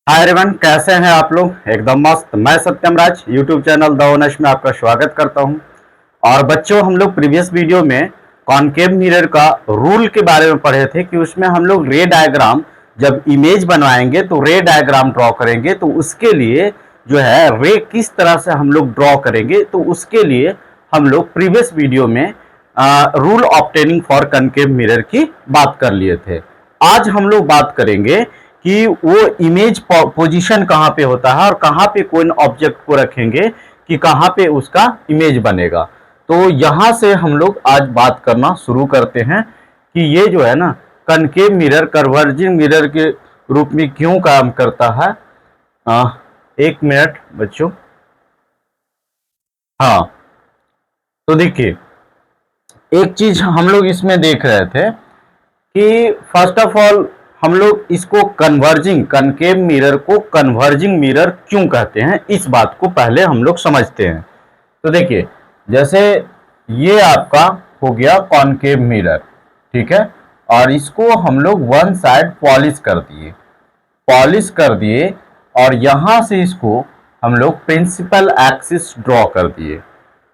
Hi everyone, कैसे हैं आप लोग। एकदम मस्त। मैं सत्यम राज यूट्यूब चैनल द ओनर्स में आपका स्वागत करता हूं। और बच्चों, हम लोग प्रीवियस वीडियो में कॉनकेव मिरर का रूल के बारे में पढ़े थे कि उसमें हम लोग रे डायग्राम जब इमेज बनवाएंगे तो रे डायग्राम ड्रॉ करेंगे, तो उसके लिए जो है रे किस तरह से हम लोग ड्रॉ करेंगे, तो उसके लिए हम लोग प्रीवियस वीडियो में rule obtaining for concave mirror की बात कर लिए थे। आज हम लोग बात करेंगे कि वो इमेज पोजीशन कहाँ पे होता है और कहाँ पे कोई ऑब्जेक्ट को रखेंगे कि कहाँ पे उसका इमेज बनेगा। तो यहाँ से हम लोग आज बात करना शुरू करते हैं कि ये जो है ना कनकेव मिरर कन्वर्जिंग मिरर के रूप में क्यों काम करता है। एक मिनट बच्चों। हाँ, तो देखिए, एक चीज हम लोग इसमें देख रहे थे कि फर्स्ट ऑफ ऑल हम लोग इसको कन्वर्जिंग कनकेव मिरर को कन्वर्जिंग मिरर क्यों कहते हैं, इस बात को पहले हम लोग समझते हैं। तो देखिए, जैसे ये आपका हो गया कॉनकेव मिरर, ठीक है, और इसको हम लोग वन साइड पॉलिश कर दिए और यहां से इसको हम लोग प्रिंसिपल एक्सिस ड्रॉ कर दिए।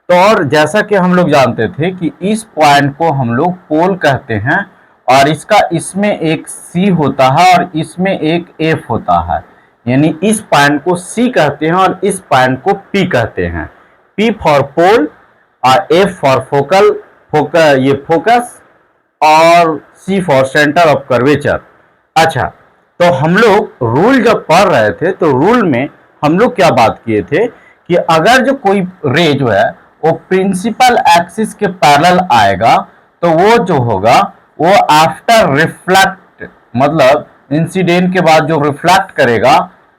तो और जैसा कि हम लोग जानते थे कि इस पॉइंट को हम लोग पोल कहते हैं और इसका इसमें एक C होता है और इसमें एक F होता है, यानी इस पॉइंट को C कहते हैं और इस पॉइंट को P कहते हैं। P फॉर पोल और F फॉर ये फोकस और C for centre of curvature. अच्छा, तो हम लोग रूल जब पढ़ रहे थे तो रूल में हम लोग क्या बात किए थे कि अगर जो कोई रे जो है वो प्रिंसिपल एक्सिस के पैरेलल आएगा तो वो जो होगा वो आफ्टर रिफ्लेक्ट, मतलब इंसिडेंट के बाद जो रिफ्लेक्ट करेगा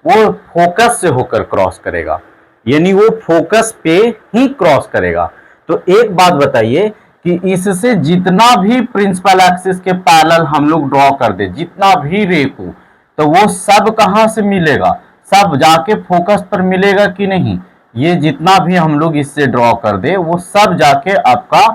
वो फोकस से होकर क्रॉस करेगा, यानी वो फोकस पे ही क्रॉस करेगा। तो एक बात बताइए कि इससे जितना भी प्रिंसिपल एक्सिस के पैरेलल हम लोग ड्रॉ कर दे, जितना भी रे को, तो वो सब कहां से मिलेगा, सब जाके फोकस पर मिलेगा कि नहीं। ये जितना भी हम लोग इससे ड्रॉ कर दे वो सब जाके आपका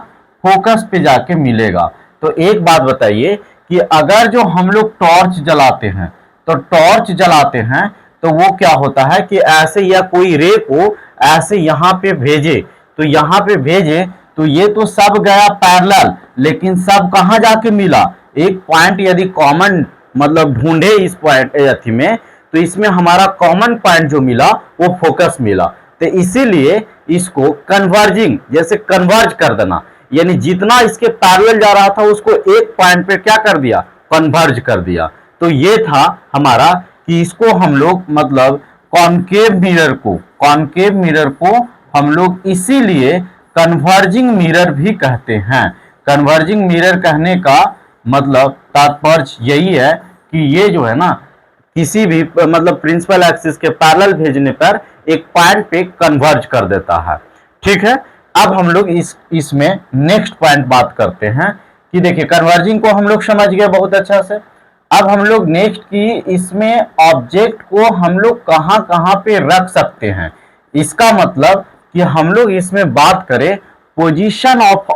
फोकस पे जाके मिलेगा। तो एक बात बताइए कि अगर जो हम लोग टॉर्च जलाते हैं तो टॉर्च जलाते हैं तो वो क्या होता है कि ऐसे या कोई रे को ऐसे यहाँ पे भेजे, तो यहाँ पे भेजे तो ये तो सब गया पैरेलल, लेकिन सब कहाँ जाके मिला, एक पॉइंट यदि कॉमन मतलब ढूंढे इस पॉइंट में, तो इसमें हमारा कॉमन पॉइंट जो मिला वो फोकस मिला। तो इसीलिए इसको कन्वर्जिंग, जैसे कन्वर्ज कर देना, यानी जितना इसके पैरेलल जा रहा था उसको एक पॉइंट पे क्या कर दिया, कन्वर्ज कर दिया। तो ये था हमारा कि इसको हम लोग मतलब कॉनकेव मिरर को हम लोग इसीलिए कन्वर्जिंग मिरर भी कहते हैं। कन्वर्जिंग मिरर कहने का मतलब तात्पर्य यही है कि ये जो है ना किसी भी मतलब प्रिंसिपल एक्सिस के पैरेलल भेजने पर एक पॉइंट पे कन्वर्ज कर देता है। ठीक है, अब हम लोग इसमें नेक्स्ट पॉइंट बात करते हैं कि देखिए कन्वर्जिंग को हम लोग समझ गए बहुत अच्छा से। अब हम लोग नेक्स्ट की इसमें ऑब्जेक्ट को हम लोग कहां कहां पे रख सकते हैं, इसका मतलब कि हम लोग इसमें बात करें पोजीशन ऑफ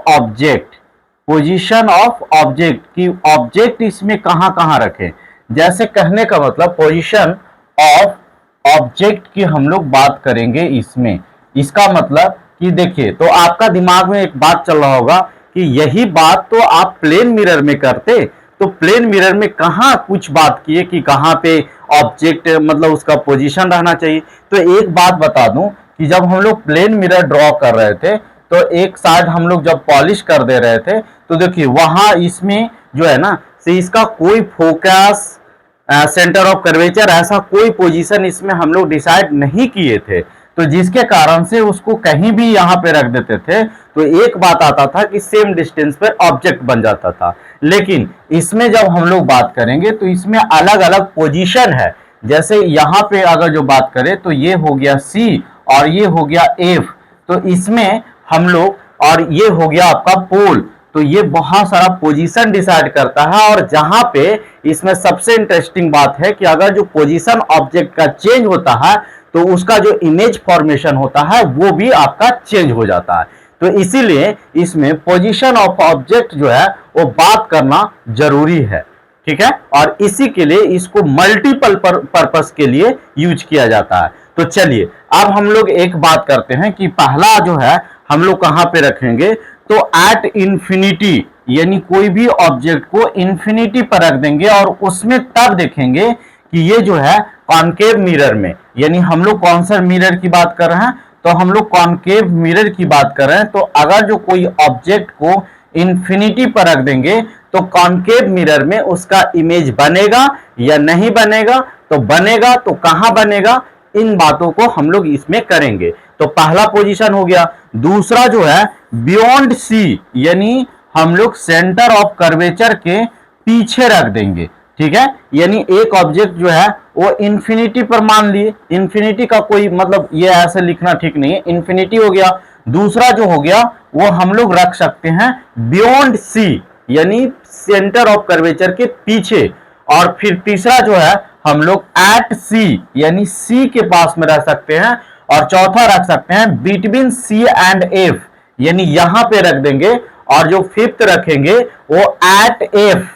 ऑब्जेक्ट की ऑब्जेक्ट इसमें कहां कहां रखें। जैसे कहने का मतलब पोजीशन ऑफ ऑब्जेक्ट की हम लोग बात करेंगे इसमें। इसका मतलब कि देखिए, तो आपका दिमाग में एक बात चल रहा होगा कि यही बात तो आप प्लेन मिरर में करते, तो प्लेन मिरर में कहां कुछ बात किए कि कहां पे ऑब्जेक्ट मतलब उसका पोजीशन रहना चाहिए। तो एक बात बता दूं कि जब हम लोग प्लेन मिरर ड्रॉ कर रहे थे तो एक साइड हम लोग जब पॉलिश कर दे रहे थे तो देखिए वहां इसमें जो है ना से इसका कोई फोकस सेंटर ऑफ कर्वेचर ऐसा कोई पोजीशन इसमें हम लोग डिसाइड नहीं किए थे, तो जिसके कारण से उसको कहीं भी यहाँ पे रख देते थे तो एक बात आता था कि सेम डिस्टेंस पर ऑब्जेक्ट बन जाता था। लेकिन इसमें जब हम लोग बात करेंगे तो इसमें अलग अलग पोजीशन है। जैसे यहाँ पे अगर जो बात करें तो ये हो गया C और ये हो गया F, तो इसमें हम लोग, और ये हो गया आपका पोल, तो ये बहुत सारा पोजीशन डिसाइड करता है। और जहां पे इसमें सबसे इंटरेस्टिंग बात है कि अगर जो पोजीशन ऑब्जेक्ट का चेंज होता है तो उसका जो इमेज फॉर्मेशन होता है वो भी आपका चेंज हो जाता है। तो इसीलिए इसमें पोजीशन ऑफ ऑब्जेक्ट जो है वो बात करना जरूरी है। ठीक है, और इसी के लिए इसको मल्टीपल पर्पस के लिए यूज किया जाता है। तो चलिए अब हम लोग एक बात करते हैं कि पहला जो है हम लोग कहां पे रखेंगे, तो एट इंफिनिटी, यानी कोई भी ऑब्जेक्ट को इंफिनिटी पर रख देंगे और उसमें तब देखेंगे कि ये जो है कॉनकेव मिरर में, यानी हम लोग कौन सा मिरर की बात कर रहे हैं, तो हम लोग कॉनकेव मिरर की बात कर रहे हैं। तो अगर जो कोई ऑब्जेक्ट को इंफिनिटी पर रख देंगे तो कॉनकेव मिरर में उसका इमेज बनेगा या नहीं बनेगा, तो बनेगा तो कहां बनेगा, इन बातों को हम लोग इसमें करेंगे। तो पहला पोजीशन हो गया। दूसरा जो है बियॉन्ड सी, यानी हम लोग सेंटर ऑफ कर्वेचर के पीछे रख देंगे, ठीक है, यानी एक ऑब्जेक्ट जो है वो इंफिनिटी पर मान लिए, इंफिनिटी का कोई मतलब ये ऐसे लिखना ठीक नहीं है, इंफिनिटी हो गया। दूसरा जो हो गया वो हम लोग रख सकते हैं बियॉन्ड सी, यानी सेंटर ऑफ कर्वेचर के पीछे। और फिर तीसरा जो है हम लोग एट सी, यानी सी के पास में रख सकते हैं। और चौथा रख सकते हैं बिटवीन सी एंड एफ, यानी यहां पे रख देंगे। और जो फिफ्थ रखेंगे वो एट एफ,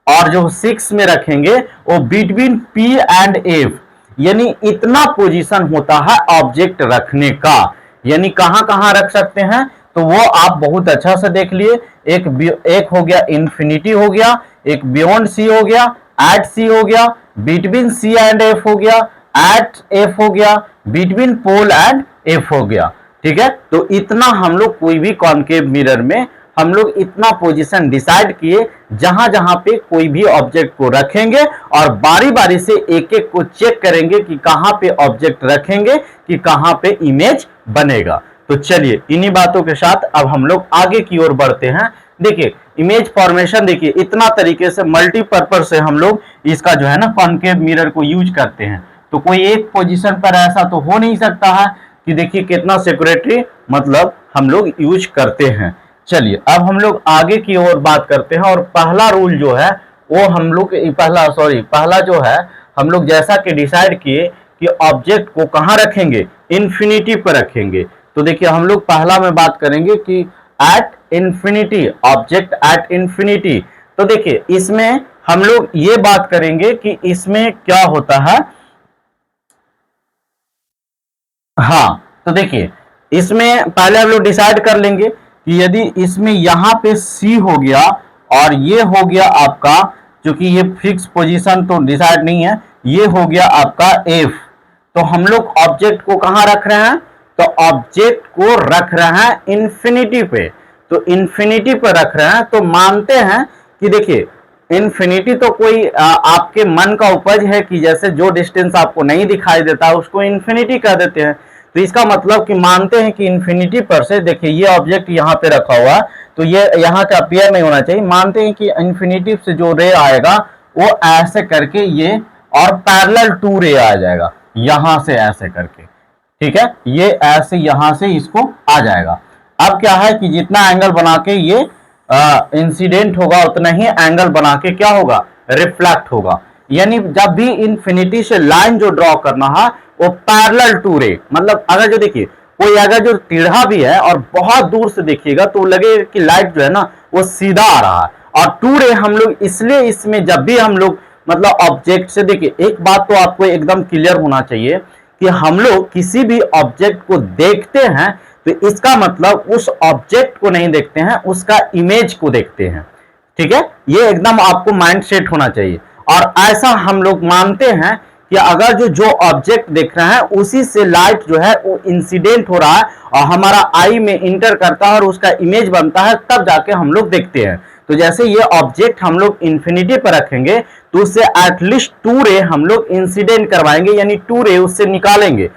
और जो सिक्स में रखेंगे वो बिटवीन पी एंड एफ, यानी इतना पोजीशन होता है ऑब्जेक्ट रखने का। यानी कहां कहां रख सकते हैं तो वो आप बहुत अच्छा से देख लिए। एक हो गया इंफिनिटी हो गया, एक बियॉन्ड सी हो गया, एट सी हो गया, बिटवीन सी एंड एफ हो गया, एट एफ हो गया, बिटवीन पोल एंड एफ हो गया, ठीक है। तो इतना हम लोग कोई भी कॉनकेव मिरर में हम लोग इतना पोजीशन डिसाइड किए जहां जहां पे कोई भी ऑब्जेक्ट को रखेंगे, और बारी बारी से एक एक को चेक करेंगे कि कहां पे ऑब्जेक्ट रखेंगे कि कहां पे इमेज बनेगा। तो चलिए इन्हीं बातों के साथ अब हम लोग आगे की ओर बढ़ते हैं। देखिए इमेज फॉर्मेशन, देखिए इतना तरीके से मल्टीपर्पज से हम लोग इसका जो है ना कॉनकेव मिरर को यूज करते हैं। तो कोई एक पोजीशन पर ऐसा तो हो नहीं सकता है कि देखिए कितना सेक्रेटरी मतलब हम लोग यूज करते हैं। चलिए अब हम लोग आगे की ओर बात करते हैं। और पहला रूल जो है वो हम लोग पहला जो है हम लोग जैसा कि डिसाइड किए कि ऑब्जेक्ट को कहां रखेंगे, इंफिनिटी पर रखेंगे। तो देखिए हम लोग पहला में बात करेंगे कि at infinity, object at infinity. तो देखिए इसमें हम लोग ये बात करेंगे कि इसमें क्या होता है। हाँ तो देखिए इसमें पहले हम लोग डिसाइड कर लेंगे कि यदि इसमें यहां पे C हो गया और ये हो गया आपका, क्योंकि ये फिक्स पोजीशन तो डिसाइड नहीं है, ये हो गया आपका F। तो हम लोग ऑब्जेक्ट को कहां रख रहे हैं, तो ऑब्जेक्ट को रख रहे हैं इंफिनिटी पे। तो इंफिनिटी पे रख रहे हैं तो मानते हैं कि देखिए इंफिनिटी तो कोई आपके मन का उपज है कि जैसे जो डिस्टेंस आपको नहीं दिखाई देता उसको इंफिनिटी कह देते हैं। तो इसका मतलब कि मानते हैं कि इंफिनिटी पर से, देखिए ये ऑब्जेक्ट यहाँ पे रखा हुआ तो ये यहाँ का अपीयर नहीं होना चाहिए। मानते हैं कि इंफिनिटी से जो रे आएगा वो ऐसे करके ये और पैरेलल टू रे आ जाएगा यहां से ऐसे करके, ठीक है, ये ऐसे यहां से इसको आ जाएगा। अब क्या है कि जितना एंगल बना के ये इंसिडेंट होगा उतना ही एंगल बना के क्या होगा, रिफ्लेक्ट होगा। यानी जब भी इंफिनिटी से लाइन जो ड्रॉ करना है वो पैरेलल टू रे, मतलब अगर जो देखिए कोई अगर जो टेढ़ा भी है और बहुत दूर से देखिएगा तो लगेगा कि लाइट जो है ना वो सीधा आ रहा है। और टू रे हम लोग इसलिए इसमें जब भी हम लोग मतलब ऑब्जेक्ट से, देखिए एक बात तो आपको एकदम क्लियर होना चाहिए कि हम लोग किसी भी ऑब्जेक्ट को देखते हैं तो इसका मतलब उस ऑब्जेक्ट को नहीं देखते हैं, उसका इमेज को देखते हैं, ठीक है, ये एकदम आपको माइंड सेट होना चाहिए। और ऐसा हम लोग मानते हैं कि अगर जो ऑब्जेक्ट देख रहे हैं उसी से लाइट जो है वो इंसिडेंट हो रहा है और हमारा आई में इंटर करता है और उसका इमेज बनता है, तब जाके हम लोग देखते हैं। तो जैसे ये ऑब्जेक्ट हम लोग इंफिनिटी पर रखेंगे तो उससे एटलीस्ट टू रे हम लोग इंसिडेंट करवाएंगे, यानी टू रे उससे निकालेंगे,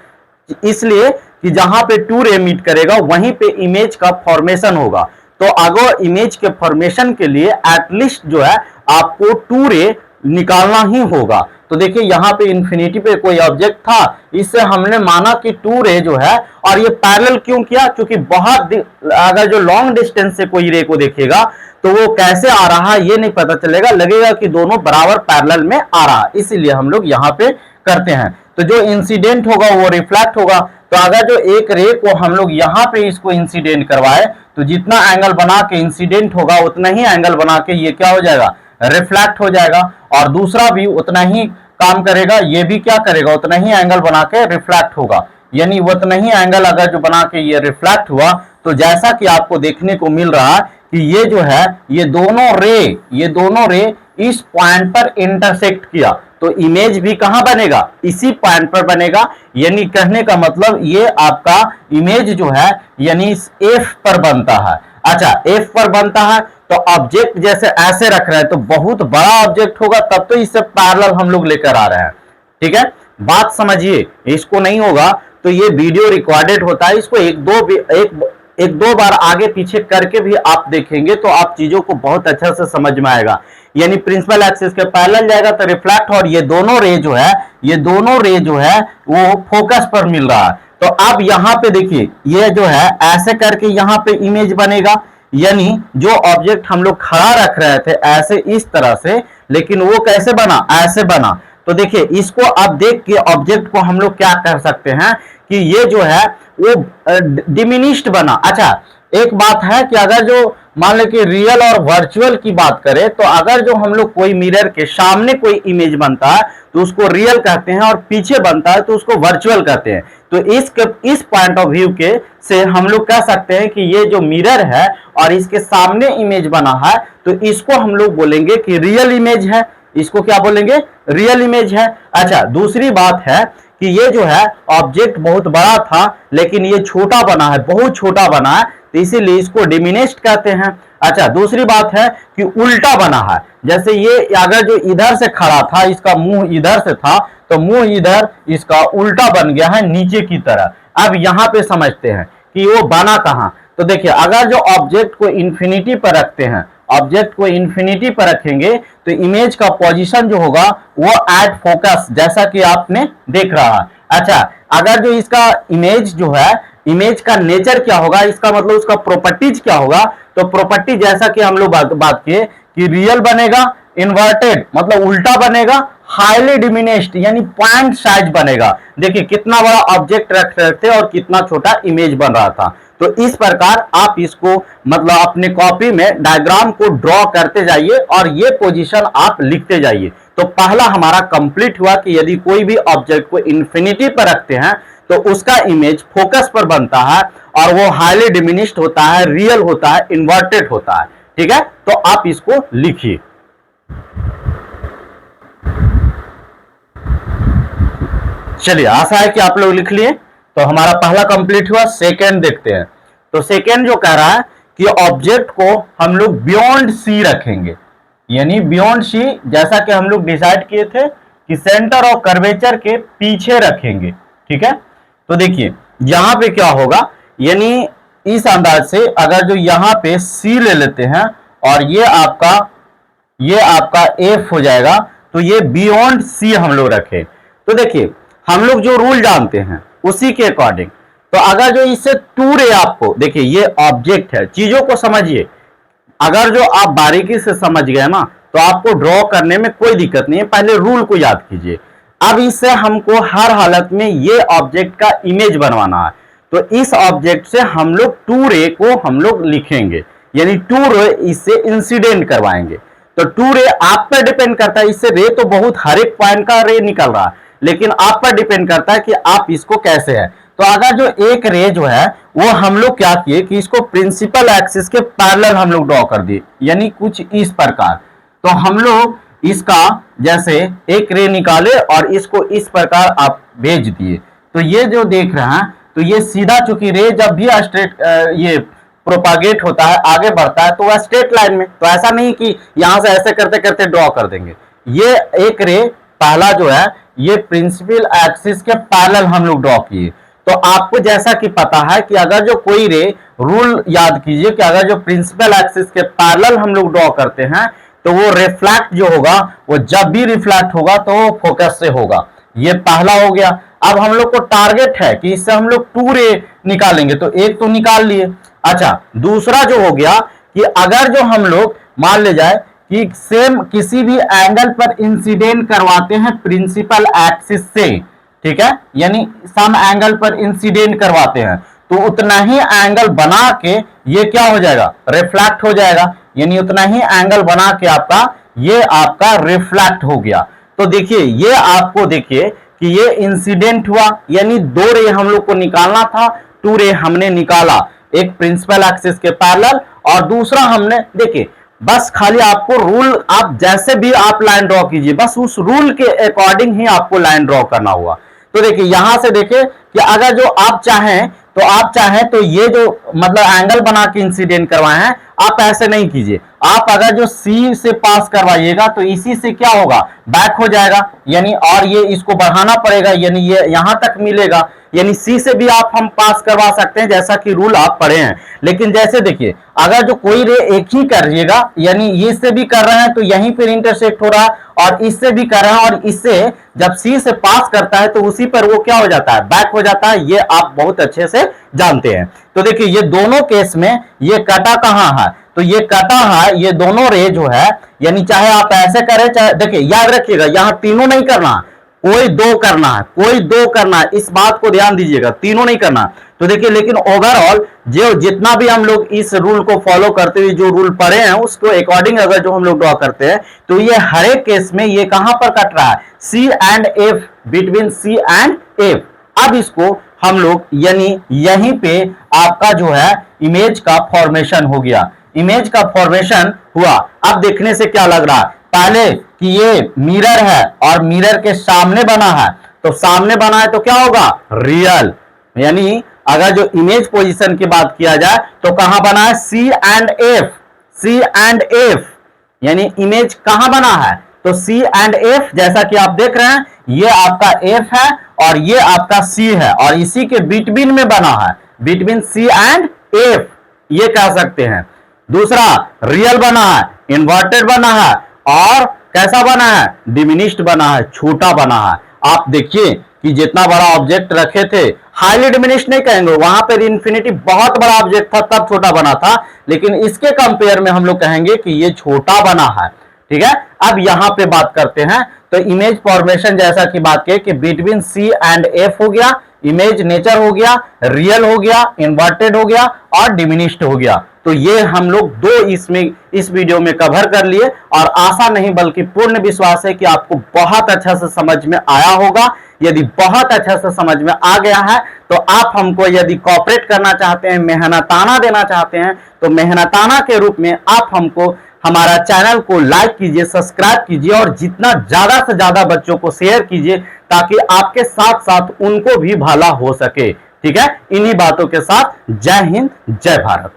इसलिए कि जहां पे टू रे मीट करेगा वहीं पे इमेज का फॉर्मेशन होगा। तो अगर इमेज के फॉर्मेशन के लिए एटलीस्ट जो है आपको टू रे निकालना ही होगा। तो देखिए यहाँ पे इंफिनिटी पे कोई ऑब्जेक्ट था, इससे हमने माना कि टू रे जो है, और ये पैरेलल क्यों किया, क्योंकि बहुत अगर जो लॉन्ग डिस्टेंस से कोई रे को देखेगा तो वो कैसे आ रहा है ये नहीं पता चलेगा, लगेगा कि दोनों बराबर पैरेलल में आ रहा है, इसीलिए हम लोग यहाँ पे करते हैं। तो जो इंसिडेंट होगा वो रिफ्लेक्ट होगा। तो अगर जो एक रे को हम लोग यहाँ पे इसको इंसिडेंट करवाए तो जितना एंगल बना के इंसिडेंट होगा उतना ही एंगल बना के ये क्या हो जाएगा, रिफ्लेक्ट हो जाएगा, और दूसरा भी उतना ही काम करेगा, ये भी क्या करेगा, उतना ही एंगल बना के रिफ्लेक्ट होगा। यानी उतना ही एंगल अगर जो बना के ये रिफ्लेक्ट हुआ, तो जैसा कि आपको देखने को मिल रहा है कि ये जो है ये दोनों रे इस पॉइंट पर इंटरसेक्ट किया, तो इमेज भी कहां बनेगा, इसी पॉइंट पर बनेगा। यानी कहने का मतलब ये आपका इमेज जो है यानी एफ पर बनता है। अच्छा, एफ पर बनता है तो ऑब्जेक्ट जैसे ऐसे रख रहे हैं तो बहुत बड़ा ऑब्जेक्ट होगा, तब तो इससे पैरेलल हम लोग लेकर आ रहे हैं। ठीक है, बात समझिए, इसको नहीं होगा तो ये वीडियो रिकॉर्डेड होता है, इसको एक दो बार आगे पीछे करके भी आप देखेंगे तो आप चीजों को बहुत अच्छा से समझ में आएगा। यानी प्रिंसिपल एक्सिस के पैरेलल जाएगा तो रिफ्लेक्ट, और ये दोनों रे जो है वो फोकस पर मिल रहा है। तो अब यहां पे देखिए, ये जो है ऐसे करके यहां पे इमेज बनेगा, यानी जो ऑब्जेक्ट हम लोग खड़ा रख रहे थे ऐसे इस तरह से, लेकिन वो कैसे बना, ऐसे बना। तो देखिए, इसको आप देख के ऑब्जेक्ट को हम लोग क्या कर सकते हैं कि ये जो है वो डिमिनिश्ड बना। अच्छा, एक बात है कि अगर जो मान लो कि रियल और वर्चुअल की बात करें, तो अगर जो हम लोग कोई मिरर के सामने कोई इमेज बनता है तो उसको रियल कहते हैं, और पीछे बनता है तो उसको वर्चुअल कहते हैं। तो इस पॉइंट ऑफ व्यू के से हम लोग कह सकते हैं कि ये जो मिरर है और इसके सामने इमेज बना है, तो इसको हम लोग बोलेंगे कि रियल इमेज है। इसको क्या बोलेंगे, रियल इमेज है। अच्छा, दूसरी बात है कि ये जो है ऑब्जेक्ट बहुत बड़ा था लेकिन ये छोटा बना है, बहुत छोटा बना है, तो इसीलिए इसको डिमिनिश्ड कहते हैं। अच्छा, दूसरी बात है कि उल्टा बना है, जैसे ये अगर जो इधर से खड़ा था, इसका मुंह इधर से था, तो मुंह इधर, इसका उल्टा बन गया है नीचे की तरह। अब यहां पे समझते हैं कि वो बना कहां। तो देखिए, अगर जो ऑब्जेक्ट को इंफिनिटी पर रखते हैं, ऑब्जेक्ट को इंफिनिटी पर रखेंगे तो इमेज का पोजीशन जो होगा वो एट फोकस, जैसा कि आपने देख रहा है। अच्छा, अगर जो इसका इमेज जो है, इमेज का नेचर क्या होगा, इसका मतलब उसका प्रॉपर्टीज क्या होगा, तो प्रॉपर्टी जैसा कि हम लोग बात किए कि रियल बनेगा, इन्वर्टेड मतलब उल्टा बनेगा, हाईली डिमिनिश्ड यानी पॉइंट साइज बनेगा। देखिए कितना बड़ा ऑब्जेक्ट रख रहे थे और कितना छोटा इमेज बन रहा था। तो इस प्रकार आप इसको मतलब अपने कॉपी में डायग्राम को ड्रॉ करते जाइए और ये पोजीशन आप लिखते जाइए। तो पहला हमारा कंप्लीट हुआ कि यदि कोई भी ऑब्जेक्ट को इन्फिनिटी पर रखते हैं तो उसका इमेज फोकस पर बनता है और वो हाईली डिमिनिश्ड होता है, रियल होता है, इन्वर्टेड होता है। ठीक है, तो आप इसको लिखिए। चलिए, आशा है कि आप लोग लिख लिए। तो हमारा पहला कंप्लीट हुआ। सेकंड देखते हैं। तो सेकंड जो कह रहा है कि ऑब्जेक्ट को हम लोग बियॉन्ड सी रखेंगे, यानी बियॉन्ड सी, जैसा कि हम लोग डिसाइड किए थे कि सेंटर ऑफ कर्वेचर के पीछे रखेंगे। ठीक है, तो देखिए यहां पे क्या होगा, यानी इस अंदाज से अगर जो यहां पे सी ले लेते हैं और ये आपका एफ हो जाएगा, तो ये बियॉन्ड सी हम लोग रखें। तो देखिए हम लोग जो रूल जानते हैं उसी के अकॉर्डिंग, तो अगर जो इससे टू रे, आपको देखिए ये ऑब्जेक्ट है, चीजों को समझिए। अगर जो आप बारीकी से समझ गए ना तो आपको ड्रॉ करने में कोई दिक्कत नहीं है। पहले रूल को याद कीजिए। अब इससे हमको हर हालत में ये ऑब्जेक्ट का इमेज बनवाना है, तो इस ऑब्जेक्ट से हम लोग टू रे को हम लोग लिखेंगे, यानी टू रे इससे इंसिडेंट करवाएंगे। तो टू रे आप पर डिपेंड करता है, इससे रे तो बहुत हर एक पॉइंट का रे निकल रहा है, लेकिन आप पर डिपेंड करता है कि आप इसको कैसे है। तो अगर जो एक रे जो है वो हम लोग क्या किए कि इसको प्रिंसिपल एक्सिस के पैरेलल हम लोग ड्रॉ कर दिए, यानी कुछ इस प्रकार। तो हम लोग इसका जैसे एक रे निकाले और इसको इस प्रकार आप भेज दिए, तो ये जो देख रहे हैं, तो ये सीधा, चूंकि रे जब भी स्ट्रेट ये प्रोपागेट होता है, आगे बढ़ता है, तो वह स्ट्रेट लाइन में, तो ऐसा नहीं कि यहां से ऐसे करते करते ड्रॉ कर देंगे। ये एक रे पहला जो है ये प्रिंसिपल एक्सिस के पैरेलल हम लोग ड्रॉ किए। तो आपको जैसा कि पता है कि अगर जो कोई रे, रूल याद कीजिए कि अगर जो प्रिंसिपल एक्सिस के पैरेलल हम लोग ड्रॉ करते हैं तो वो रिफ्लेक्ट जो होगा, वो जब भी रिफ्लेक्ट होगा तो वो फोकस से होगा। ये पहला हो गया। अब हम लोग को टारगेट है कि इससे हम लोग टू रे निकालेंगे, तो एक तो निकाल लिए। अच्छा, दूसरा जो हो गया कि अगर जो हम लोग मान ले जाए कि सेम किसी भी एंगल पर इंसिडेंट करवाते हैं प्रिंसिपल एक्सिस से, ठीक है, यानी सम एंगल पर इंसिडेंट करवाते हैं, तो उतना ही एंगल बना के ये क्या हो जाएगा, रिफ्लेक्ट हो जाएगा। यानी उतना ही एंगल बना के आपका ये आपका रिफ्लेक्ट हो गया। तो देखिए ये आपको देखिए कि ये इंसिडेंट हुआ, यानी दो रे हम लोग को निकालना था, टू रे हमने निकाला, एक प्रिंसिपल एक्सिस के पैरेलल और दूसरा हमने देखिए बस खाली आपको रूल, आप जैसे भी आप लाइन ड्रॉ कीजिए बस उस रूल के अकॉर्डिंग ही आपको लाइन ड्रॉ करना हुआ। तो देखिए यहां से देखिए कि अगर जो आप चाहें तो ये जो मतलब एंगल बना के इंसिडेंट करवाए हैं, आप ऐसे नहीं कीजिए। आप अगर जो सी से पास करवाइएगा तो इसी से क्या होगा, बैक हो जाएगा, यानी और ये इसको बढ़ाना पड़ेगा, यानी ये यहां तक मिलेगा, यानी सी से भी आप हम पास करवा सकते हैं जैसा कि रूल आप पढ़े हैं। लेकिन जैसे देखिए अगर जो कोई रे एक ही करिएगा, यानी ये से भी कर रहे हैं तो यहीं पर इंटरसेक्ट हो रहा है, और इससे भी कर रहे हैं और इससे जब सी से पास करता है तो उसी पर वो क्या हो जाता है, बैक हो जाता है। ये आप बहुत अच्छे से जानते हैं। तो देखिए ये दोनों केस में ये कटा कहां है, तो ये कटा है, ये दोनों रे जो है, यानी चाहे आप ऐसे करें चाहे, देखिए याद रखिएगा यहां तीनों नहीं करना, कोई दो करना है, कोई दो करना है, इस बात को ध्यान दीजिएगा, तीनों नहीं करना। तो देखिए लेकिन ओवरऑल जो जितना भी हम लोग इस रूल को फॉलो करते हुए जो रूल पढ़े हैं उसको अकॉर्डिंग अगर जो हम लोग ड्रॉ करते हैं तो ये हर एक केस में ये कहां पर कट रहा है, C and F, between C and F. अब इसको हम लोग यानी यहीं पे आपका जो है इमेज का फॉर्मेशन हो गया, इमेज का फॉर्मेशन हुआ। अब देखने से क्या लग रहा है, पहले कि ये मिरर है और मिरर के सामने बना है, तो सामने बना है तो क्या होगा, रियल, यानी अगर जो इमेज पोजीशन की बात किया जाए तो कहां बना है, C and F, C and F, यानी इमेज कहां बना है, तो सी एंड एफ। जैसा कि आप देख रहे हैं ये आपका एफ है और ये आपका सी है और इसी के बिटवीन में बना है, बिटवीन सी एंड एफ, ये कह सकते हैं। दूसरा रियल बना है, इन्वर्टेड बना है और कैसा बना है, डिमिनिश्ड बना है, छोटा बना है। आप देखिए कि जितना बड़ा ऑब्जेक्ट रखे थे, हाईली डिमिनिश्ड नहीं कहेंगे, वहां पर इन्फिनिटी बहुत बड़ा ऑब्जेक्ट था तब छोटा बना था, लेकिन इसके कंपेयर में हम लोग कहेंगे कि ये छोटा बना है। ठीक है, अब यहां पे बात करते हैं तो इमेज फॉर्मेशन जैसा कि बात की कि बिटवीन सी एंड एफ हो गया, इमेज नेचर हो गया, रियल हो गया, इन्वर्टेड हो गया और डिमिनिश्ड हो गया। तो ये हम लोग दो इसमें इस वीडियो में कवर कर लिए और आशा नहीं बल्कि पूर्ण विश्वास है कि आपको बहुत अच्छा से समझ में आया होगा। यदि बहुत अच्छा से समझ में आ गया है तो आप हमको यदि कॉपरेट करना चाहते हैं, मेहनताना देना चाहते हैं, तो मेहनताना के रूप में आप हमको हमारा चैनल को लाइक कीजिए, सब्सक्राइब कीजिए और जितना ज्यादा से ज्यादा बच्चों को शेयर कीजिए ताकि आपके साथ साथ उनको भी भला हो सके। ठीक है, इन्हीं बातों के साथ जय हिंद, जय भारत।